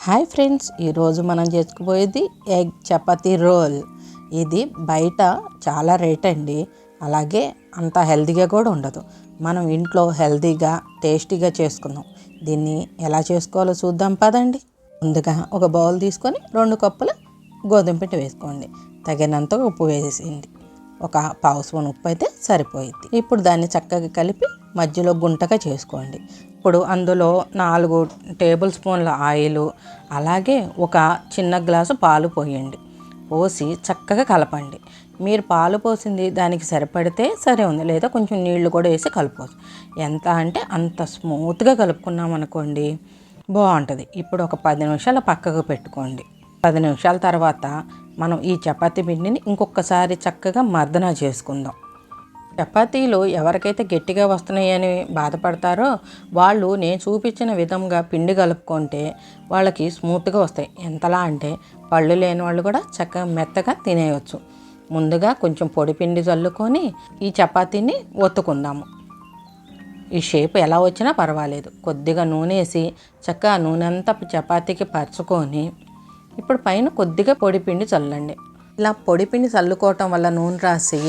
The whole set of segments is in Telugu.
హాయ్ ఫ్రెండ్స్, ఈరోజు మనం చేసుకోబోయేది ఎగ్ చపాతీ రోల్. ఇది బయట చాలా రేట్ అండి, అలాగే అంత హెల్తీగా కూడా ఉండదు. మనం ఇంట్లో హెల్తీగా టేస్టీగా చేసుకుందాం. దీన్ని ఎలా చేసుకోవాలో చూద్దాం పదండి. ముందుగా ఒక బౌల్ తీసుకొని 2 కప్పుల గోధుమ పిండి వేసుకోండి. తగినంత ఉప్పు వేసేయండి. ఒక పావు స్పూన్ ఉప్పు అయితే సరిపోయింది. ఇప్పుడు దాన్ని చక్కగా కలిపి మధ్యలో గుంటగా చేసుకోండి. ఇప్పుడు అందులో 4 టేబుల్ స్పూన్ల ఆయిల్, అలాగే ఒక చిన్న గ్లాసు పాలు పోయండి. పోసి చక్కగా కలపండి. మీరు పాలు పోసింది దానికి సరిపడితే సరే ఉంది, లేదా కొంచెం నీళ్లు కూడా వేసి కలుపుకోవచ్చు. ఎంత అంటే అంత స్మూత్గా కలుపుకున్నాం అనుకోండి, బాగుంటుంది. ఇప్పుడు ఒక 10 నిమిషాలు పక్కకు పెట్టుకోండి. 10 నిమిషాల తర్వాత మనం ఈ చపాతీ పిండిని ఇంకొకసారి చక్కగా మర్దన చేసుకుందాం. చపాతీలు ఎవరికైతే గట్టిగా వస్తున్నాయని బాధపడతారో వాళ్ళు నేను చూపించిన విధంగా పిండి కలుపుకుంటే వాళ్ళకి స్మూత్గా వస్తాయి. ఎంతలా అంటే పళ్ళు లేని వాళ్ళు కూడా చక్కగా మెత్తగా తినేయవచ్చు. ముందుగా కొంచెం పొడి పిండి చల్లుకొని ఈ చపాతీని ఒత్తుకుందాము. ఈ షేప్ ఎలా వచ్చినా పర్వాలేదు. కొద్దిగా నూనె వేసి చక్కగా నూనె అంతా చపాతీకి పరుచుకొని ఇప్పుడు పైన కొద్దిగా పొడి పిండి చల్లండి. ఇలా పొడి పిండి చల్లుకోవటం వల్ల నూనె రాసి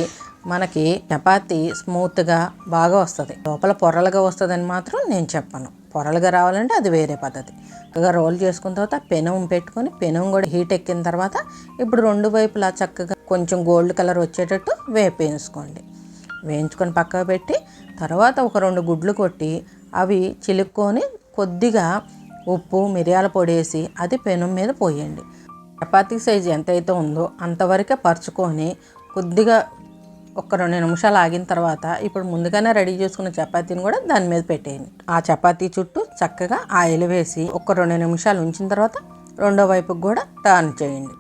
మనకి చపాతీ స్మూత్గా బాగా వస్తుంది. లోపల పొరలుగా వస్తుందని మాత్రం నేను చెప్పను. పొరలుగా రావాలంటే అది వేరే పద్ధతి. చక్కగా రోల్ చేసుకున్న తర్వాత పెనం పెట్టుకొని పెనం కూడా హీట్ ఎక్కిన తర్వాత ఇప్పుడు 2 వైపులా చక్కగా కొంచెం గోల్డ్ కలర్ వచ్చేటట్టు వేయించుకోండి. వేయించుకొని పక్కకు పెట్టి తర్వాత ఒక 2 గుడ్లు కొట్టి అవి చిలుక్కొని కొద్దిగా ఉప్పు మిరియాల పొడి వేసి అది పెనం మీద పోయండి. చపాతీ సైజు ఎంతైతే ఉందో అంతవరకే పరుచుకొని కొద్దిగా ఒక 2 నిమిషాలు ఆగిన తర్వాత ఇప్పుడు ముందుగానే రెడీ చేసుకున్న చపాతీని కూడా దాని మీద పెట్టేయండి. ఆ చపాతీ చుట్టూ చక్కగా ఆయిల్ వేసి ఒక 2 నిమిషాలు ఉంచిన తర్వాత రెండో వైపుకి కూడా టర్న్ చేయండి.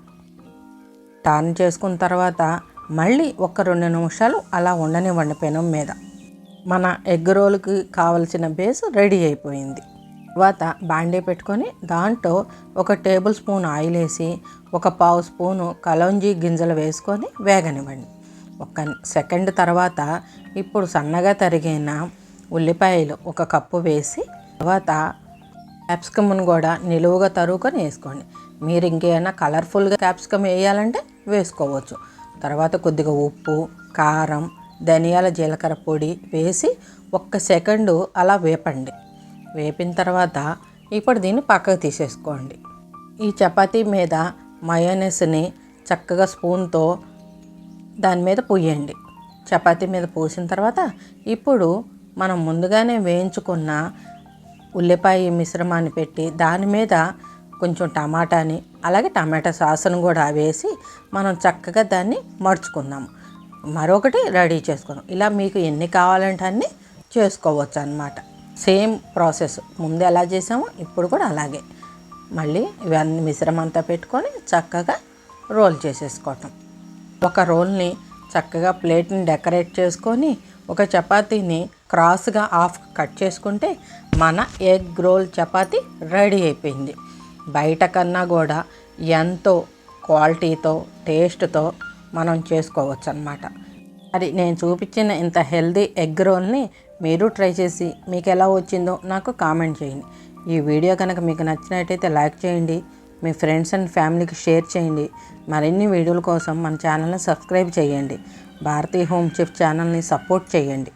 టర్న్ చేసుకున్న తర్వాత మళ్ళీ ఒక 2 నిమిషాలు అలా ఉండనివ్వండి పెనం మీద. మన ఎగ్ రోల్కి కావలసిన బేస్ రెడీ అయిపోయింది. తర్వాత బాండీ పెట్టుకొని దాంట్లో ఒక టేబుల్ స్పూన్ ఆయిల్ వేసి ఒక పావు స్పూను కలోంజీ గింజలు వేసుకొని వేగనివ్వండి. 1 సెకండ్ తర్వాత ఇప్పుడు సన్నగా తరిగిన ఉల్లిపాయలు 1 కప్పు వేసి తర్వాత క్యాప్సికమ్ను కూడా నిలువుగా తరుగుకొని వేసుకోండి. మీరు ఇంకేమైనా కలర్ఫుల్గా క్యాప్సికమ్ వేయాలంటే వేసుకోవచ్చు. తర్వాత కొద్దిగా ఉప్పు, కారం, ధనియాల జీలకర్ర పొడి వేసి 1 సెకండు అలా వేపండి. వేపిన తర్వాత ఇప్పుడు దీన్ని పక్కకు తీసేసుకోండి. ఈ చపాతీ మీద మయోనీస్ని చక్కగా స్పూన్తో దాని మీద పూయండి. చపాతీ మీద పూసిన తర్వాత ఇప్పుడు మనం ముందుగానే వేయించుకున్న ఉల్లిపాయ మిశ్రమాన్ని పెట్టి దాని మీద కొంచెం టమాటాని అలాగే టమాటా సాసును కూడా వేసి మనం చక్కగా దాన్ని మడుచుకుందాము. మరొకటి రెడీ చేసుకుందాం. ఇలా మీకు ఎన్ని కావాలంటే అన్నీ చేసుకోవచ్చు అన్నమాట. సేమ్ ప్రాసెస్ ముందు ఎలా చేసామో ఇప్పుడు కూడా అలాగే మళ్ళీ ఇవన్నీ మిశ్రమం అంతా పెట్టుకొని చక్కగా రోల్ చేసేసుకోవటం. ఒక రోల్ని చక్కగా ప్లేట్ని డెకరేట్ చేసుకొని ఒక చపాతీని క్రాస్గా హాఫ్ కట్ చేసుకుంటే మన ఎగ్ రోల్ చపాతీ రెడీ అయిపోయింది. బయట కన్నా కూడా ఎంతో క్వాలిటీతో టేస్ట్తో మనం చేసుకోవచ్చు అన్నమాట. మరి నేను చూపించిన ఇంత హెల్దీ ఎగ్ రోల్ని మీరు ట్రై చేసి మీకు ఎలా వచ్చిందో నాకు కామెంట్ చేయండి. ఈ వీడియో కనుక మీకు నచ్చినట్టయితే లైక్ చేయండి, మీ ఫ్రెండ్స్ అండ్ ఫ్యామిలీకి షేర్ చేయండి. మరిన్ని వీడియోల కోసం మన ఛానల్ని సబ్స్క్రైబ్ చేయండి. భారతీ హోమ్ చెఫ్ ఛానల్ని సపోర్ట్ చేయండి.